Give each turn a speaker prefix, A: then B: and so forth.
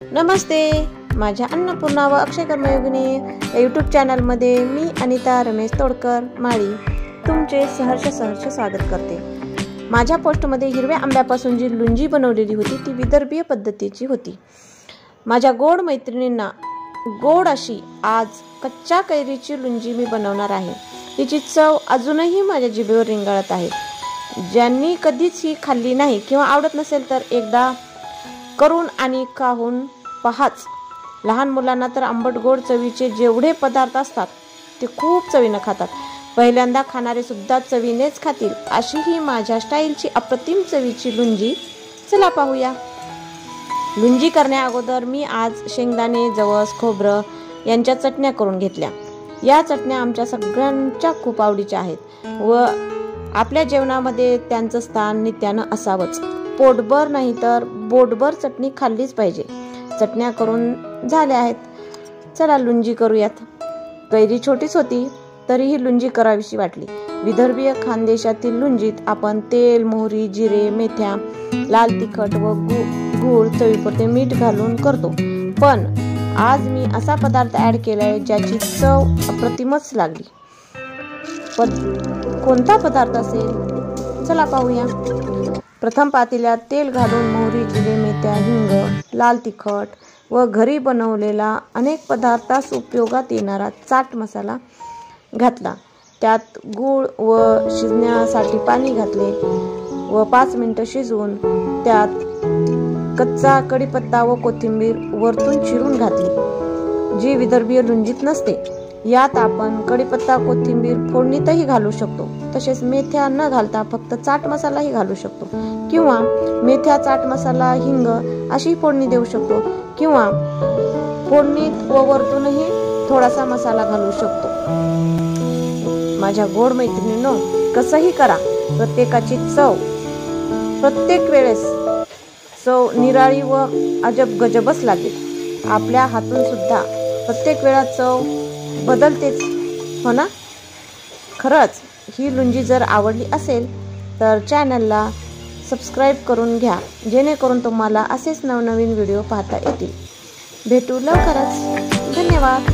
A: नमस्ते, माझ्या अन्नपूर्णा व अक्षय कर्मयोगिनी या यूट्यूब चॅनलमध्ये मी अनिता रमेश तोडकर माळी तुमचे सहर्ष स्वागत करते। माझ्या पोस्टमध्ये हिरव्या आंब्यापासून जी लुंजी बनवलेली होती ती विदर्भीय पद्धतीची होती। माझ्या गोड मैत्रिणींना गोड अशी आज कच्च्या कैरीची लुंजी मी बनवणार आहे। तिची चव अजूनही माझ्या जिभेवर रिंगाळत आहे। ज्यांनी कधीच ही खाल्ली नाही किंवा आवडत नसेल तर एकदा करून आणि खाऊन पहाच। लहान मुलांना तर आंबट गोड चवीचे जेवढे पदार्थ असतात ते खूप चवीने खातात। पहिल्यांदा खाणारे सुद्धा चवीनेच खातील अशी ही माझ्या स्टाईलची अप्रतिम चवीची लुंजी। चला पाहूया। लुंजी करण्या अगोदर मी आज शेंगदाणे, जवस, खोबरं यांच्या चटण्या करून घेतल्या। या चटण्या आमच्या सगळ्यांच्या खूप आवडीच्या आहेत व आपल्या जेवणामध्ये त्यांचं स्थान नित्यानं असावंच। पोटभर नाही तर बोटभर चटणी खाल्लीच पाहिजे। चटण्या करून झाल्या आहेत, चला लुंजी करूयात। कैरी छोटीच होती तरीही लुंजी करावीशी वाटली। विदर्भीय खानदेशातील लुंजीत आपण तेल, मोहरी, जिरे, मेथ्या, लाल तिखट व गूळ, चवीपुरते मीठ घालून करतो, पण आज मी असा पदार्थ ऍड केलाय ज्याची चव अप्रतिमच लागली। कोणता पदार्थ असेल चला पाहूया। प्रथम पातेल्यात तेल घालून मोहरी, जिरे, मेथ्या, हिंग, लाल तिखट व घरी बनवलेला अनेक पदार्थास उपयोगात येणारा चाट मसाला घातला। त्यात गूळ व शिजण्यासाठी पाणी घातले व 5 मिनिटे शिजवून त्यात कच्चा कढीपत्ता व कोथिंबीर वरतून चिरून घातली, जी विदर्भीय लुंजीत नसते। यात आपण कढीपत्ता, कोथिंबीर फोडणीतही घालू शकतो। तसेच मेथ्या न घालता फक्त चाट मसालाही घालू शकतो किंवा मेथ्या, चाट मसाला, हिंग अशी फोडणी देऊ शकतो किंवा फोडणीत व वरतूनही थोडासा मसाला घालू शकतो। माझ्या गोड मैत्रिणींनो, कसंही करा, प्रत्येकाची चव प्रत्येक वेळेस चव निराळी व अजब गजबच लागेल। आपल्या हातून सुद्धा प्रत्येक वेळा चव बदलतेच, हो ना? खरंच ही लुंजी जर आवडली असेल तर चॅनलला सबस्क्राईब करून घ्या, जेणेकरून तुम्हाला असेच नवनवीन व्हिडिओ पाहता येतील। भेटू लवकरच। धन्यवाद।